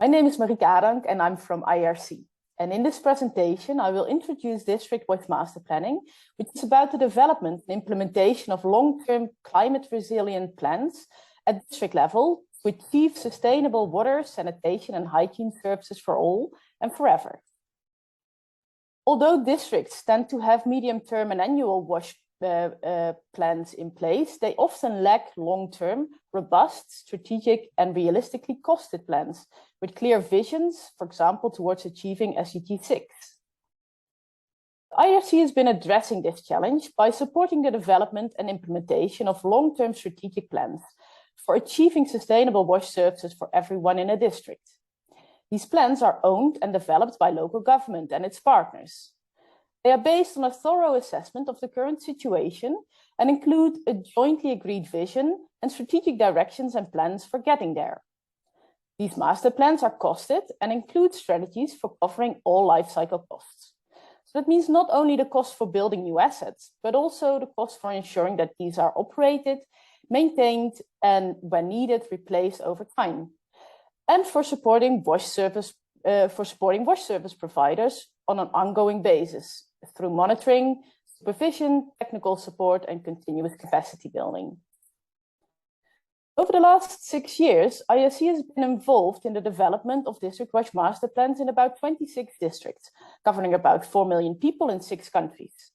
My name is Marieke Adank and I'm from IRC. And in this presentation, I will introduce District Voice Master Planning, which is about the development and implementation of long-term climate resilient plans at district level to achieve sustainable water, sanitation and hygiene services for all and forever. Although districts tend to have medium-term and annual wash plans in place, they often lack long-term, robust, strategic and realistically costed plans with clear visions, for example, towards achieving SDG 6. IRC has been addressing this challenge by supporting the development and implementation of long-term strategic plans for achieving sustainable wash services for everyone in a district. These plans are owned and developed by local government and its partners. They are based on a thorough assessment of the current situation and include a jointly agreed vision and strategic directions and plans for getting there. These master plans are costed and include strategies for covering all life cycle costs. So that means not only the cost for building new assets, but also the cost for ensuring that these are operated, maintained, and when needed, replaced over time. And for supporting wash service providers on an ongoing basis through monitoring, supervision, technical support, and continuous capacity building. Over the last 6 years, IRC has been involved in the development of district wash master plans in about 26 districts, covering about 4 million people in 6 countries.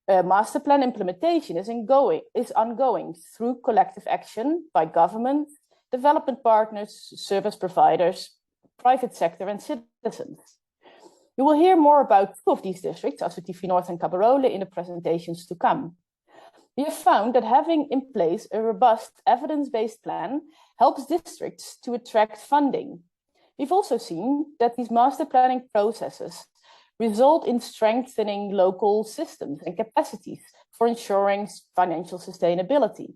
Master plan implementation is ongoing through collective action by government, development partners, service providers, private sector, and citizens. You will hear more about 2 of these districts, Asutifi North and Gaborone, in the presentations to come. We have found that having in place a robust evidence-based plan helps districts to attract funding. We've also seen that these master planning processes result in strengthening local systems and capacities for ensuring financial sustainability.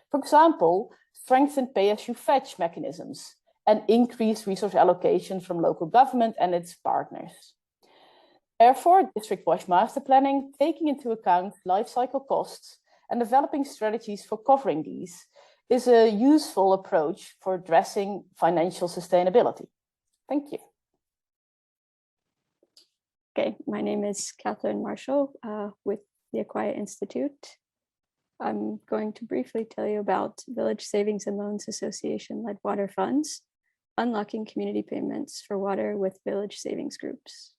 For example, strengthened pay-as-you-fetch mechanisms and increased resource allocation from local government and its partners. Therefore, district wash master planning, taking into account life cycle costs and developing strategies for covering these, is a useful approach for addressing financial sustainability. Thank you. Okay, my name is Catherine Marshall with the Acquia Institute. I'm going to briefly tell you about Village Savings and Loans Association-led water funds, unlocking community payments for water with village savings groups.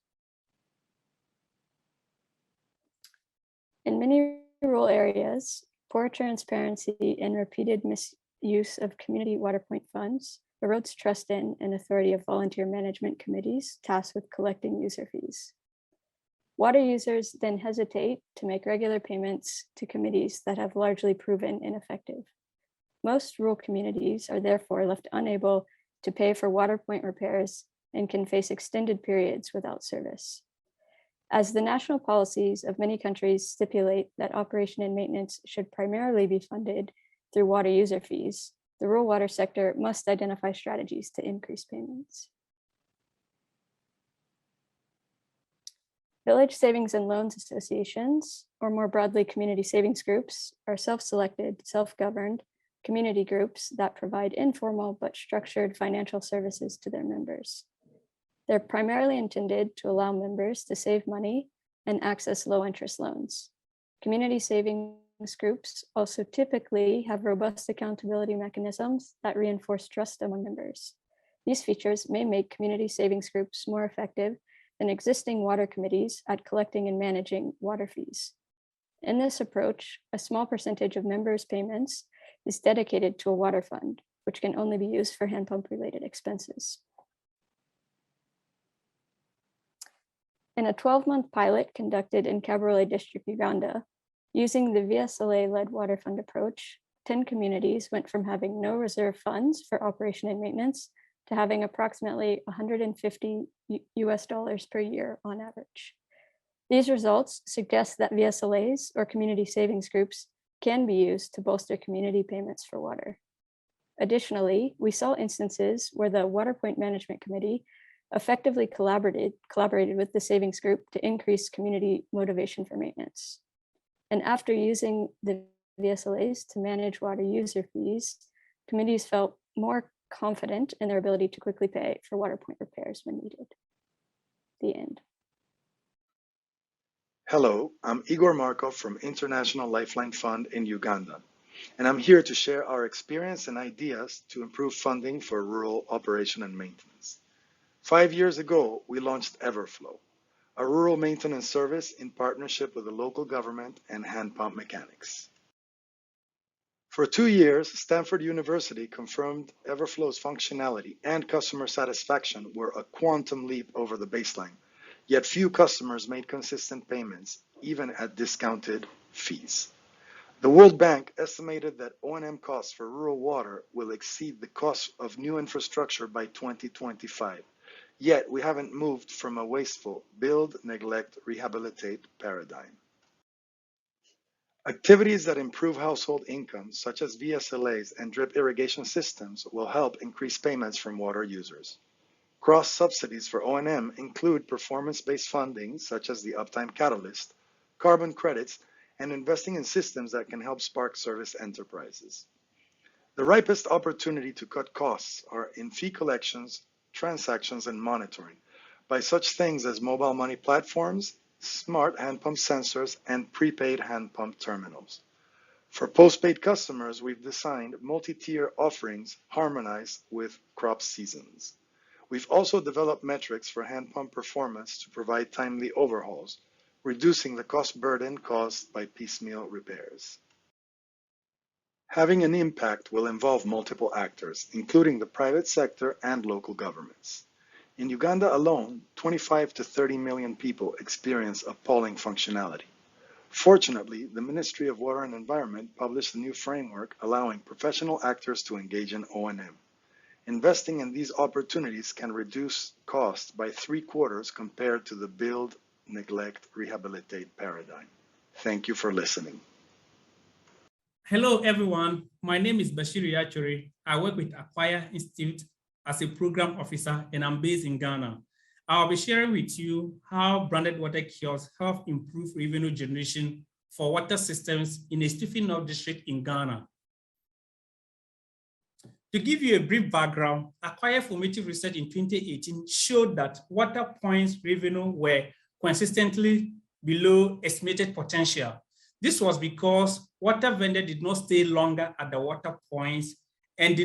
In many rural areas, poor transparency and repeated misuse of community water point funds erodes trust in and authority of volunteer management committees tasked with collecting user fees. Water users then hesitate to make regular payments to committees that have largely proven ineffective. Most rural communities are therefore left unable to pay for water point repairs and can face extended periods without service. As the national policies of many countries stipulate that operation and maintenance should primarily be funded through water user fees, the rural water sector must identify strategies to increase payments. Village Savings and Loans Associations, or more broadly community savings groups, are self-selected, self-governed community groups that provide informal but structured financial services to their members. They're primarily intended to allow members to save money and access low-interest loans. Community savings groups also typically have robust accountability mechanisms that reinforce trust among members. These features may make community savings groups more effective than existing water committees at collecting and managing water fees. In this approach, a small percentage of members' payments is dedicated to a water fund, which can only be used for hand pump related expenses. In a 12-month pilot conducted in Gaborone District, Uganda, using the VSLA-led water fund approach, 10 communities went from having no reserve funds for operation and maintenance to having approximately $150 per year on average. These results suggest that VSLAs, or community savings groups, can be used to bolster community payments for water. Additionally, we saw instances where the Water Point Management Committee effectively collaborated with the savings group to increase community motivation for maintenance. And after using the VSLAs to manage water user fees, committees felt more confident in their ability to quickly pay for water point repairs when needed. The end. Hello, I'm Igor Markov from International Lifeline Fund in Uganda, and I'm here to share our experience and ideas to improve funding for rural operation and maintenance. 5 years ago, we launched Everflow, a rural maintenance service in partnership with the local government and hand pump mechanics. For 2 years, Stanford University confirmed Everflow's functionality and customer satisfaction were a quantum leap over the baseline, yet few customers made consistent payments, even at discounted fees. The World Bank estimated that O&M costs for rural water will exceed the cost of new infrastructure by 2025. Yet we haven't moved from a wasteful build, neglect, rehabilitate paradigm. Activities that improve household income, such as VSLAs and drip irrigation systems, will help increase payments from water users. Cross-subsidies for O&M include performance-based funding, such as the Uptime Catalyst, carbon credits, and investing in systems that can help spark service enterprises. The ripest opportunity to cut costs are in fee collections, transactions, and monitoring by such things as mobile money platforms, smart hand pump sensors, and prepaid hand pump terminals. For postpaid customers, we've designed multi-tier offerings harmonized with crop seasons. We've also developed metrics for hand pump performance to provide timely overhauls, reducing the cost burden caused by piecemeal repairs. Having an impact will involve multiple actors, including the private sector and local governments. In Uganda alone, 25 to 30 million people experience appalling functionality. Fortunately, the Ministry of Water and Environment published a new framework allowing professional actors to engage in O&M. Investing in these opportunities can reduce costs by 3/4 compared to the build, neglect, rehabilitate paradigm. Thank you for listening. Hello, everyone. My name is Bashiru Yachuri. I work with Acquire Institute as a program officer, and I'm based in Ghana. I'll be sharing with you how branded water kiosks help improve revenue generation for water systems in a Stephen North district in Ghana. To give you a brief background, Acquire formative research in 2018 showed that water points revenue were consistently below estimated potential. This was because water vendors did not stay longer at the water points and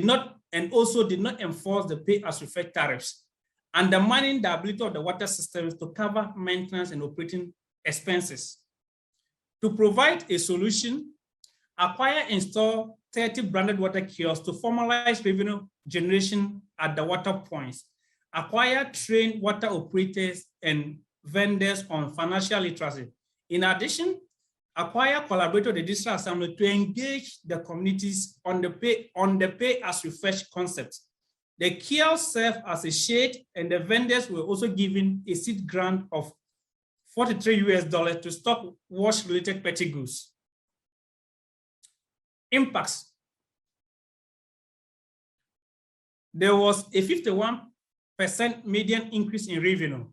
also did not enforce the pay-as-you-fetch tariffs, undermining the ability of the water systems to cover maintenance and operating expenses. To provide a solution, Acquire installed 30 branded water kiosks to formalize revenue generation at the water points. Acquire trained water operators and vendors on financial literacy. In addition, Acquire collaborated with the District Assembly to engage the communities on the pay-as-you-fetch concept. The kiosks serve as a shade, and the vendors were also given a seed grant of $43 to stock wash-related petty goods. Impacts. There was a 51% median increase in revenue.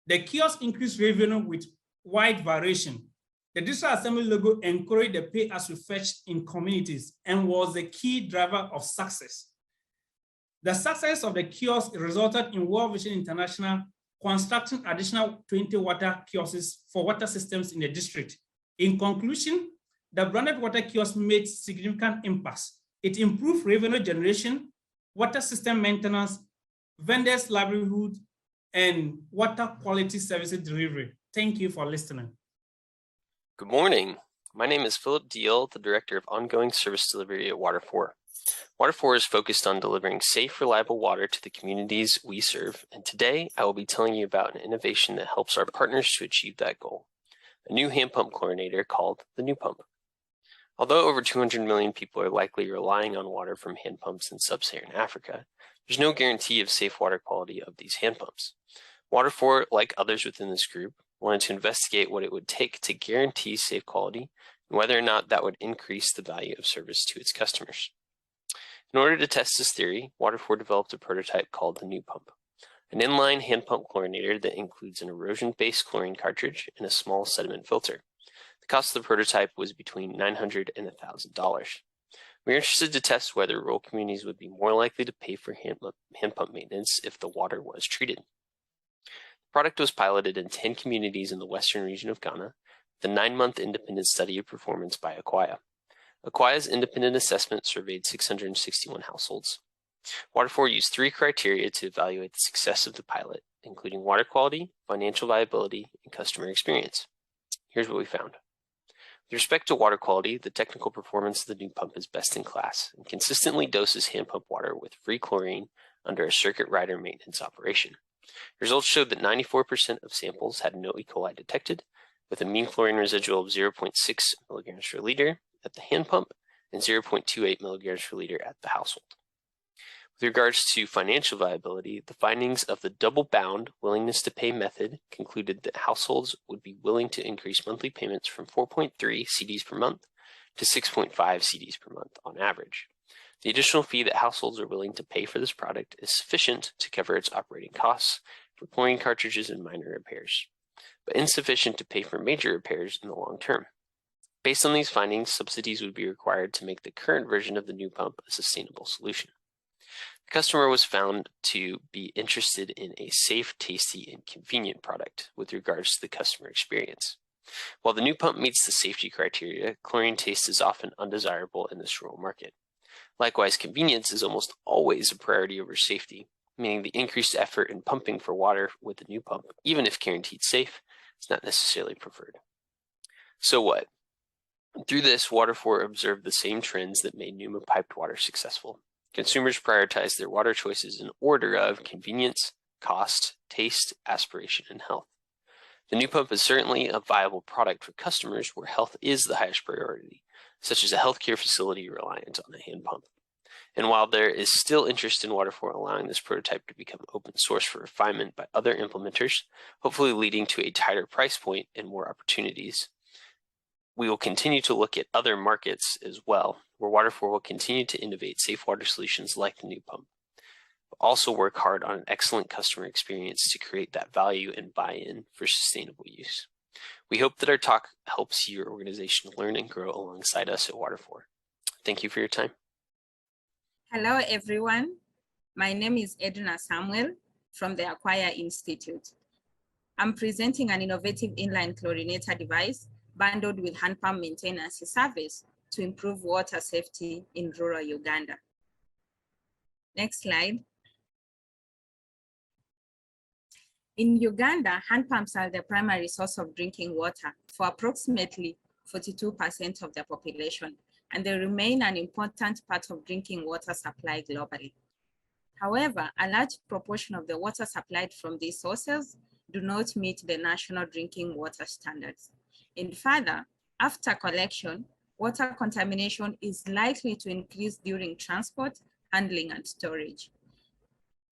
The kiosk increased revenue with wide variation. The District Assembly logo encouraged the pay-as-you-fetch in communities and was the key driver of success. The success of the kiosk resulted in World Vision International constructing additional 20 water kiosks for water systems in the district. In conclusion, the branded water kiosk made significant impacts. It improved revenue generation, water system maintenance, vendors' livelihood, and water quality services delivery. Thank you for listening. Good morning. My name is Philip Deal, the Director of Ongoing Service Delivery at Water4. Water4 is focused on delivering safe, reliable water to the communities we serve, and today I will be telling you about an innovation that helps our partners to achieve that goal, a new hand pump chlorinator called the NewPump. Although over 200 million people are likely relying on water from hand pumps in sub-Saharan Africa, there's no guarantee of safe water quality of these hand pumps. Water4, like others within this group, wanted to investigate what it would take to guarantee safe quality and whether or not that would increase the value of service to its customers. In order to test this theory, Water4 developed a prototype called the NewPump, an inline hand pump chlorinator that includes an erosion-based chlorine cartridge and a small sediment filter. The cost of the prototype was between $900 and $1,000. We are interested to test whether rural communities would be more likely to pay for hand pump maintenance if the water was treated. The product was piloted in 10 communities in the western region of Ghana, the 9-month independent study of performance by Acquia. Acquia's independent assessment surveyed 661 households. Water4 used 3 criteria to evaluate the success of the pilot, including water quality, financial viability, and customer experience. Here's what we found. With respect to water quality, the technical performance of the new pump is best in class and consistently doses hand pump water with free chlorine under a circuit rider maintenance operation. Results showed that 94% of samples had no E. coli detected, with a mean chlorine residual of 0.6 milligrams per liter at the hand pump and 0.28 milligrams per liter at the household. With regards to financial viability, the findings of the double-bound willingness to pay method concluded that households would be willing to increase monthly payments from 4.3 CDs per month to 6.5 CDs per month on average. The additional fee that households are willing to pay for this product is sufficient to cover its operating costs for chlorine cartridges and minor repairs, but insufficient to pay for major repairs in the long term. Based on these findings, subsidies would be required to make the current version of the new pump a sustainable solution. The customer was found to be interested in a safe, tasty, and convenient product with regards to the customer experience. While the new pump meets the safety criteria, chlorine taste is often undesirable in this rural market. Likewise, convenience is almost always a priority over safety, meaning the increased effort in pumping for water with the new pump, even if guaranteed safe, is not necessarily preferred. So what? Through this, Water4 observed the same trends that made Numa piped water successful. Consumers prioritize their water choices in order of convenience, cost, taste, aspiration, and health. The new pump is certainly a viable product for customers where health is the highest priority, such as a healthcare facility reliant on a hand pump. And while there is still interest in Water4 allowing this prototype to become open source for refinement by other implementers, hopefully leading to a tighter price point and more opportunities, we will continue to look at other markets as well, where Water4 will continue to innovate safe water solutions like the new pump, but also work hard on an excellent customer experience to create that value and buy-in for sustainable use. We hope that our talk helps your organization learn and grow alongside us at Water4. Thank you for your time. Hello, everyone. My name is Edna Samuel from the Acquia Institute. I'm presenting an innovative inline chlorinator device bundled with hand pump maintenance service to improve water safety in rural Uganda. Next slide. In Uganda, hand pumps are the primary source of drinking water for approximately 42% of the population, and they remain an important part of drinking water supply globally. However, a large proportion of the water supplied from these sources do not meet the national drinking water standards. And further, after collection, water contamination is likely to increase during transport, handling, and storage.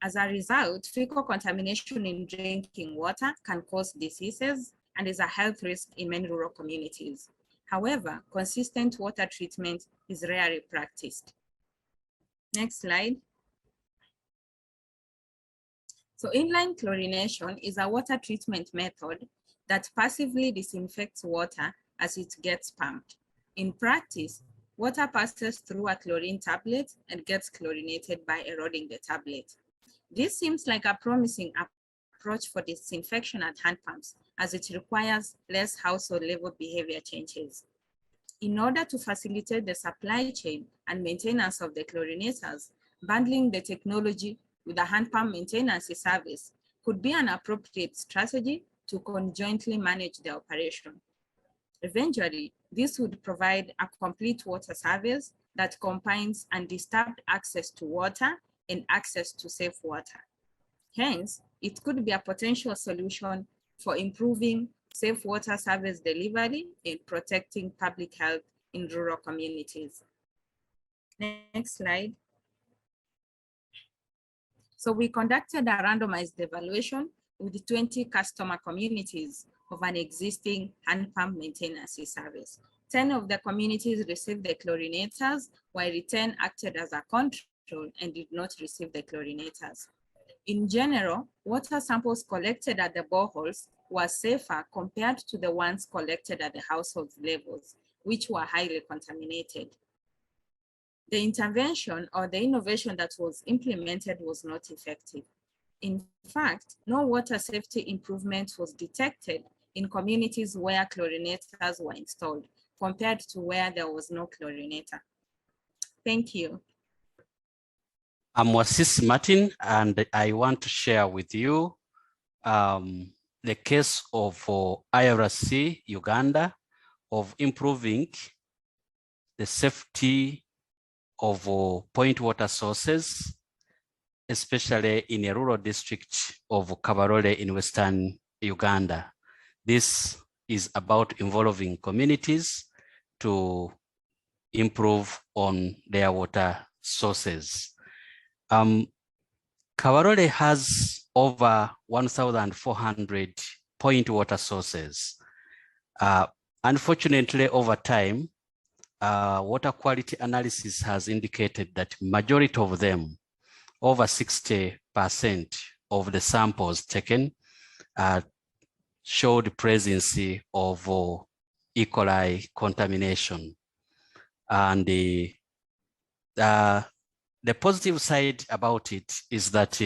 As a result, fecal contamination in drinking water can cause diseases and is a health risk in many rural communities. However, consistent water treatment is rarely practiced. Next slide. So inline chlorination is a water treatment method that passively disinfects water as it gets pumped. In practice, water passes through a chlorine tablet and gets chlorinated by eroding the tablet. This seems like a promising approach for disinfection at hand pumps, as it requires less household level behavior changes. In order to facilitate the supply chain and maintenance of the chlorinators, bundling the technology with a hand pump maintenance service could be an appropriate strategy to conjointly manage the operation. Eventually, this would provide a complete water service that combines undisturbed access to water and access to safe water. Hence, it could be a potential solution for improving safe water service delivery and protecting public health in rural communities. Next slide. So we conducted a randomized evaluation with 20 customer communities of an existing hand pump maintenance service. 10 of the communities received the chlorinators, while 10 acted as a control and did not receive the chlorinators. In general, water samples collected at the boreholes were safer compared to the ones collected at the household levels, which were highly contaminated. The intervention or the innovation that was implemented was not effective. In fact, no water safety improvement was detected in communities where chlorinators were installed compared to where there was no chlorinator. Thank you. I'm Wasis Martin, and I want to share with you the case of IRC Uganda of improving the safety of point water sources, especially in a rural district of Kabarole in Western Uganda. This is about involving communities to improve on their water sources. Kabarole has over 1,400 point water sources. Unfortunately, over time, water quality analysis has indicated that majority of them, over 60% of the samples taken, showed the presence of E. coli contamination. And the positive side about it is that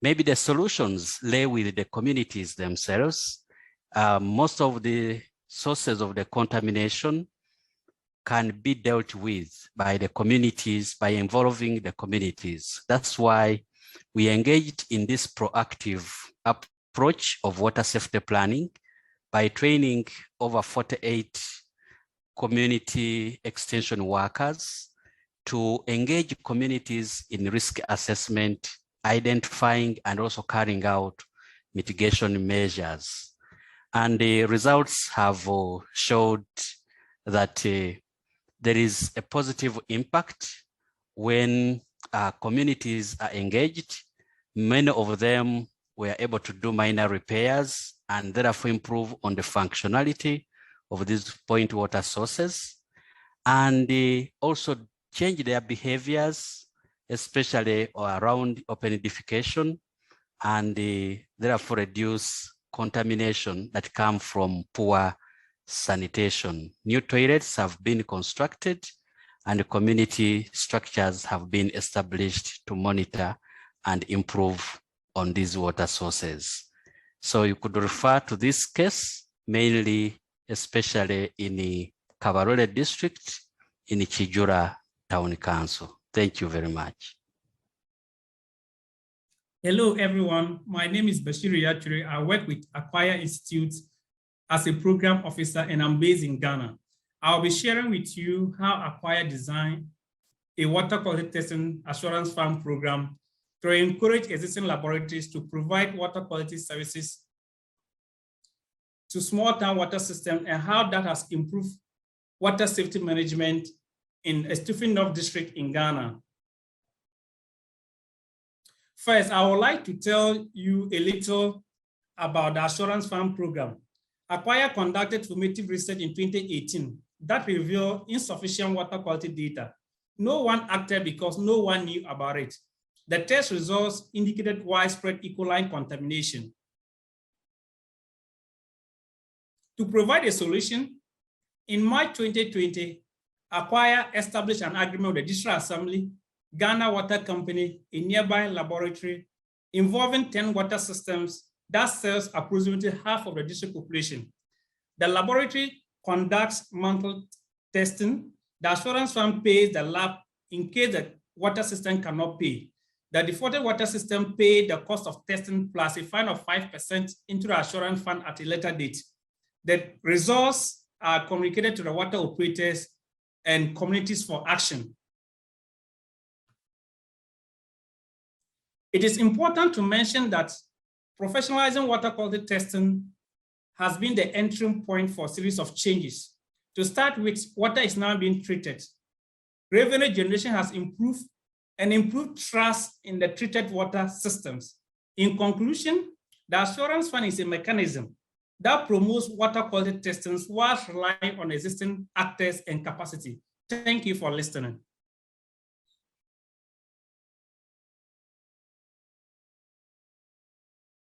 maybe the solutions lay with the communities themselves. Most of the sources of the contamination can be dealt with by the communities, by involving the communities. That's why we engaged in this proactive approach of water safety planning by training over 48 community extension workers to engage communities in risk assessment, identifying and also carrying out mitigation measures. And the results have showed that there is a positive impact when communities are engaged. Many of them were able to do minor repairs and therefore improve on the functionality of these point water sources, and they also change their behaviors, especially around open defecation, and therefore reduce contamination that come from poor sanitation. New toilets have been constructed and community structures have been established to monitor and improve on these water sources. So you could refer to this case mainly, especially in the Kabarole district in the Chijura Town Council. Thank you very much. Hello, everyone. My name is Bashir Yature. I work with Acquire Institute as a program officer, and I'm based in Ghana. I'll be sharing with you how Acquire designed a water quality testing assurance farm program to encourage existing laboratories to provide water quality services to small town water systems and how that has improved water safety management in Estufin North District in Ghana. First, I would like to tell you a little about the Assurance Farm program. Acquire conducted formative research in 2018 that revealed insufficient water quality data. No one acted because no one knew about it. The test results indicated widespread E. coli contamination. To provide a solution, in March 2020, Acquire established an agreement with the District Assembly, Ghana Water Company, a nearby laboratory, involving 10 water systems that serves approximately half of the district population. The laboratory conducts monthly testing. The assurance fund pays the lab in case the water system cannot pay. The defaulted water system pays the cost of testing plus a fine of 5% into the assurance fund at a later date. The results are communicated to the water operators and communities for action. It is important to mention that professionalizing water quality testing has been the entry point for a series of changes. To start with, water is now being treated. Revenue generation has improved and improved trust in the treated water systems. In conclusion, the assurance fund is a mechanism that promotes water quality testing whilst relying on existing actors and capacity. Thank you for listening.